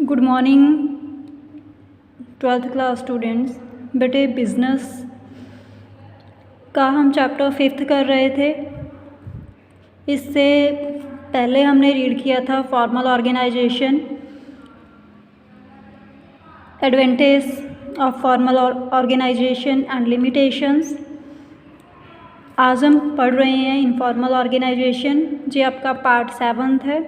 Good morning 12th class students. बेटे business का हम चैप्टर 5th कर रहे थे। इससे पहले हमने रीड किया था formal organisation, advantage of formal organisation and limitations. आज हम पढ़ रहे हैं इनफॉर्मल ऑर्गेनाइजेशन, जो आपका पार्ट 7 है।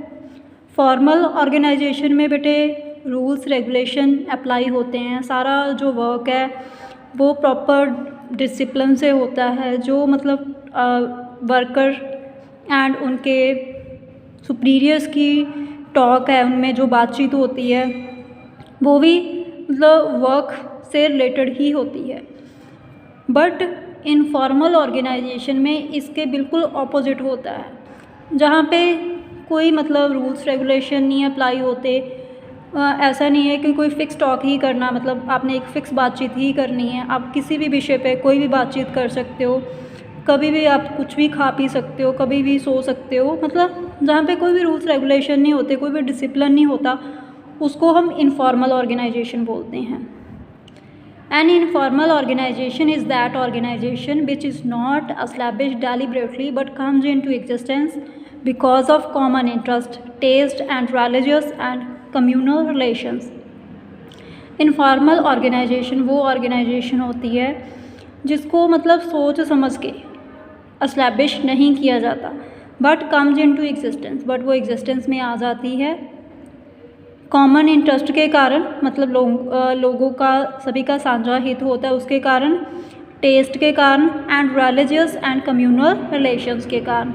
फॉर्मल ऑर्गेनाइजेशन में बेटे रूल्स रेगुलेशन अप्लाई होते हैं। सारा जो वर्क है वो प्रॉपर डिसिप्लिन से होता है। जो मतलब वर्कर एंड उनके सुपीरियर्स की टॉक है, उनमें जो बातचीत होती है वो भी मतलब वर्क से रिलेटेड ही होती है। बट इनफॉर्मल ऑर्गेनाइजेशन में इसके बिल्कुल ऑपोजिट होता है, जहाँ पे कोई मतलब रूल्स रेगुलेशन नहीं अप्लाई होते। ऐसा नहीं है कि कोई फ़िक्स टॉक ही करना, मतलब आपने एक फ़िक्स बातचीत ही करनी है। आप किसी भी विषय पे कोई भी बातचीत कर सकते हो, कभी भी आप कुछ भी खा पी सकते हो, कभी भी सो सकते हो। मतलब जहाँ पे कोई भी रूल्स रेगुलेशन नहीं होते, कोई भी डिसिप्लिन नहीं होता, उसको हम इनफॉर्मल ऑर्गेनाइजेशन बोलते हैं। An informal organization is that organization which is not established deliberately but comes into existence because of common interest, taste and religious and communal relations. Informal organization वो organization होती है जिसको मतलब सोच समझ के establish नहीं किया जाता, but comes into existence, but वो existence में आ जाती है कॉमन इंटरेस्ट के कारण, मतलब लोगों का सभी का साझा हित होता है उसके कारण, टेस्ट के कारण and religious and communal relations के कारण।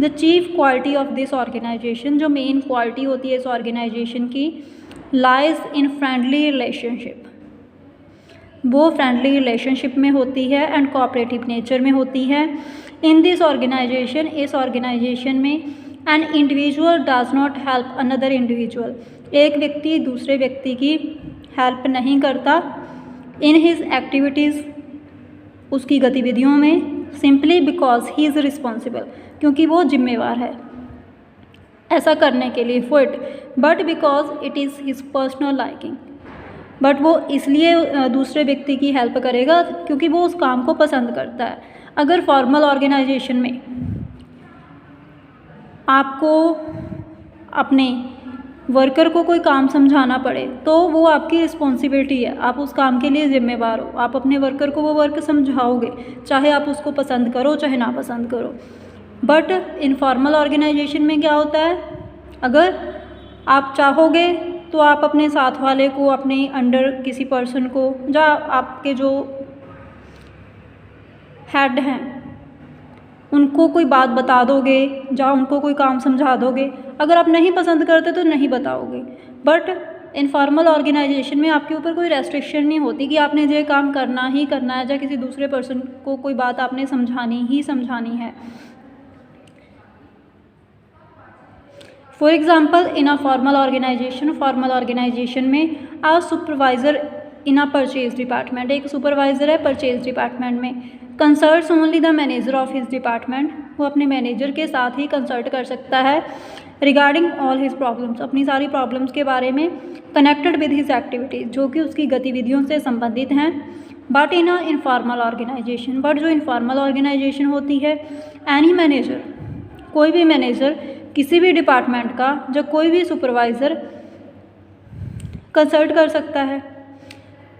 The chief quality of this organisation, जो मेन क्वालिटी होती है इस ऑर्गेनाइजेशन की, लाइज इन फ्रेंडली रिलेशनशिप। वो फ्रेंडली रिलेशनशिप में होती है एंड कोऑपरेटिव नेचर में होती है। इन दिस ऑर्गेनाइजेशन, इस ऑर्गेनाइजेशन में an individual does not help another individual, एक व्यक्ति दूसरे व्यक्ति की हेल्प नहीं करता इन हिज एक्टिविटीज़, उसकी गतिविधियों में, simply because he is responsible, क्योंकि वो जिम्मेवार है ऐसा करने के लिए for it, but because it is his personal liking. But वो इसलिए दूसरे व्यक्ति की हेल्प करेगा क्योंकि वो उस काम को पसंद करता है। अगर फॉर्मल ऑर्गेनाइजेशन में आपको अपने वर्कर को कोई काम समझाना पड़े तो वो आपकी रिस्पॉन्सिबिलिटी है, आप उस काम के लिए ज़िम्मेवार हो। आप अपने वर्कर को वो वर्क समझाओगे, चाहे आप उसको पसंद करो चाहे ना पसंद करो। बट इनफॉर्मल ऑर्गेनाइजेशन में क्या होता है, अगर आप चाहोगे तो आप अपने साथ वाले को, अपने अंडर किसी पर्सन को, या आपके जो हेड हैं उनको कोई बात बता दोगे, या उनको कोई काम समझा दोगे। अगर आप नहीं पसंद करते तो नहीं बताओगे। बट इनफॉर्मल ऑर्गेनाइजेशन में आपके ऊपर कोई रेस्ट्रिक्शन नहीं होती कि आपने ये काम करना ही करना है, या किसी दूसरे पर्सन को कोई बात आपने समझानी ही समझानी है। For example in a formal organization में a supervisor in a purchase department, एक सुपरवाइज़र है परचेज डिपार्टमेंट में, consults only the manager of his department, वो अपने मैनेजर के साथ ही कंसल्ट कर सकता है रिगार्डिंग ऑल हिज प्रॉब्लम्स, अपनी सारी प्रॉब्लम्स के बारे में, कनेक्टेड विद हिज एक्टिविटीज़, जो कि उसकी गतिविधियों से संबंधित हैं। But in a informal organisation, but जो इनफॉर्मल ऑर्गेनाइजेशन होती है, एनी मैनेजर, कोई भी मैनेजर किसी भी डिपार्टमेंट का, जो कोई भी सुपरवाइज़र कंसल्ट कर सकता है।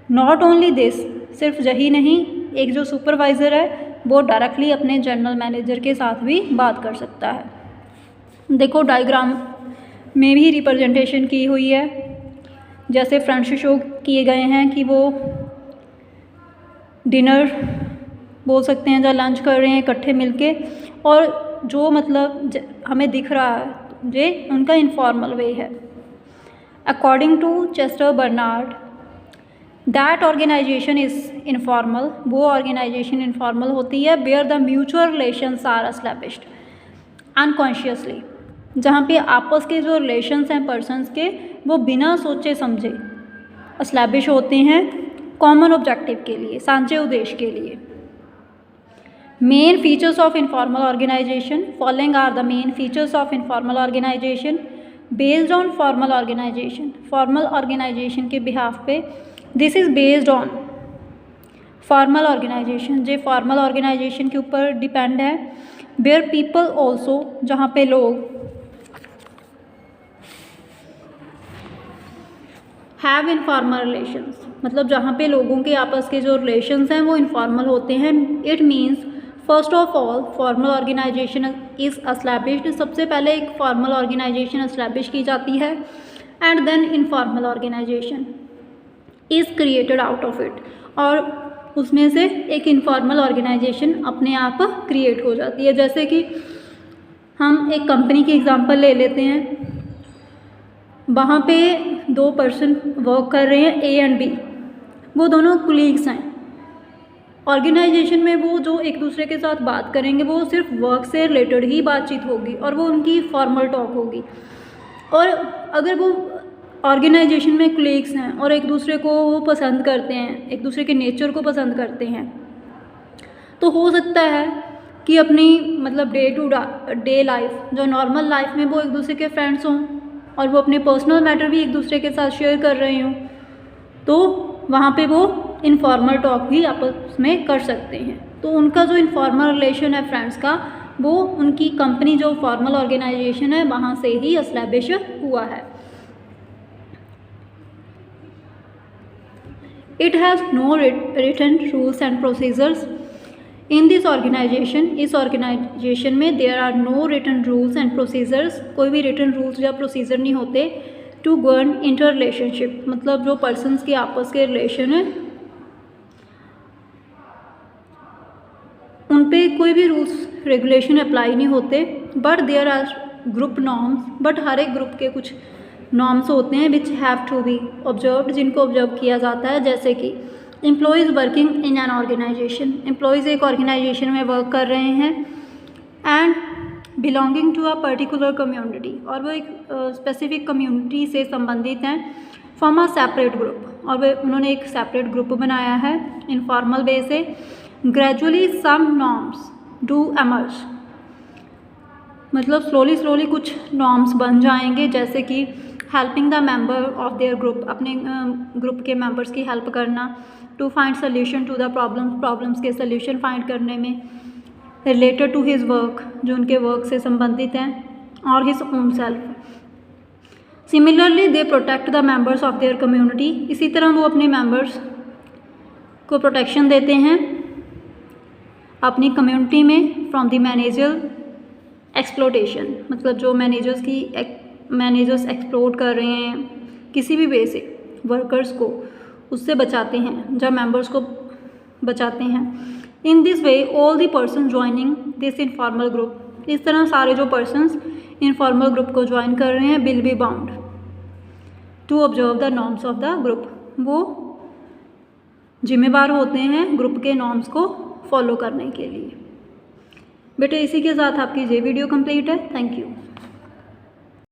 नॉट ओनली दिस, सिर्फ यही नहीं, एक जो सुपरवाइज़र है वो डायरेक्टली अपने जनरल मैनेजर के साथ भी बात कर सकता है। देखो डायग्राम में भी रिप्रेजेंटेशन की हुई है, जैसे फ्रंट से शो किए गए हैं कि वो डिनर बोल सकते हैं या लंच कर रहे हैं इकट्ठे मिलके, और जो मतलब हमें दिख रहा है ये उनका इनफॉर्मल वे है। According to Chester Barnard, that organisation is informal, वो ऑर्गेनाइजेशन इनफॉर्मल होती है where the mutual relations are established unconsciously, जहाँ पे आपस के जो रिलेशंस हैं पर्सन्स के, वो बिना सोचे समझे एस्टैब्लिश होते हैं कॉमन ऑब्जेक्टिव के लिए, सांझे उद्देश्य के लिए। Main features of informal organisation, following are the main features of informal organisation. Based on formal organisation, formal organisation के बिहाफ पे, this is based on formal organisation, जो फॉर्मल ऑर्गेनाइजेशन के ऊपर डिपेंड है। वेयर पीपल ऑल्सो, जहाँ पे लोग have informal relations, मतलब जहाँ पे लोगों के आपस के जो रिलेशंस हैं वो इनफॉर्मल होते हैं। It means first of all formal organisation is established, सबसे पहले एक फॉर्मल ऑर्गेनाइजेशन एस्टैब्लिश की जाती है, and then informal organisation is created out of it, और उसमें से एक इनफॉर्मल ऑर्गेनाइजेशन अपने आप क्रिएट हो जाती है। जैसे कि हम एक कंपनी की एग्जांपल ले लेते हैं, वहाँ पे 2 पर्सन वर्क कर रहे हैं, ए एंड बी, वो दोनों कोलीग्स हैं। ऑर्गेनाइजेशन में वो जो एक दूसरे के साथ बात करेंगे वो सिर्फ वर्क से रिलेटेड ही बातचीत होगी और वो उनकी फॉर्मल टॉक होगी। और अगर वो ऑर्गेनाइजेशन में कोलीग्स हैं और एक दूसरे को वो पसंद करते हैं, एक दूसरे के नेचर को पसंद करते हैं, तो हो सकता है कि अपनी मतलब डे टू डे लाइफ, जो नॉर्मल लाइफ में वो एक दूसरे के फ्रेंड्स हों और वो अपने पर्सनल मैटर भी एक दूसरे के साथ शेयर कर रहे हों, तो वहाँ पे वो इनफॉर्मल टॉक भी आपस में कर सकते हैं। तो उनका जो इनफॉर्मल रिलेशन है फ्रेंड्स का, वो उनकी कंपनी जो फॉर्मल ऑर्गेनाइजेशन है वहाँ से ही एस्टैब्लिश हुआ है। It has no written rules and procedures in this organisation, इस ऑर्गेनाइजेशन में there are no written rules and procedures, कोई भी रिटन रूल्स या प्रोसीजर नहीं होते। टू गवर्न इंटर रिलेशनशिप, मतलब जो पर्सनस के आपस के रिलेशन है उन पे कोई भी रूल्स रेगुलेशन अप्लाई नहीं होते। But there are group norms, but हर एक ग्रुप के कुछ नॉर्म्स होते हैं which have to be observed, जिनको ऑब्जर्व किया जाता है। जैसे कि employees working in an organization, employees एक ऑर्गेनाइजेशन में वर्क कर रहे हैं, and belonging to a particular community, और वो एक स्पेसिफिक कम्युनिटी से संबंधित हैं। फ्रॉम अ सेपरेट ग्रुप, और वे उन्होंने एक सेपरेट ग्रुप बनाया है इनफॉर्मल वे से। Gradually some norms do emerge, मतलब स्लोली कुछ नॉर्म्स बन जाएंगे, जैसे कि helping the member of their group, अपने ग्रुप के मेंबर्स की हेल्प करना। To find solution to the problems के सोल्यूशन फाइंड करने में। रिलेटेड टू हिज वर्क, जो उनके वर्क से संबंधित हैं, और his own self. Similarly they protect the members of their community, इसी तरह वो अपने मेंबर्स को प्रोटेक्शन देते हैं अपनी कम्युनिटी में फ्रॉम द मैनेजर एक्सप्लोटेशन, मतलब जो मैनेजर्स एक्सप्लोट कर रहे हैं किसी भी वे से वर्कर्स को, उससे बचाते हैं, जब मेंबर्स को बचाते हैं। In this way all the person joining this informal group, इस तरह सारे जो पर्सनस इनफॉर्मल ग्रुप को ज्वाइन कर रहे हैं will be bound to observe the norms of the group, वो जिम्मेवार होते हैं ग्रुप के नॉर्म्स को फॉलो करने के लिए। बेटे इसी के साथ आपकी ये वीडियो कंप्लीट है। Thank you.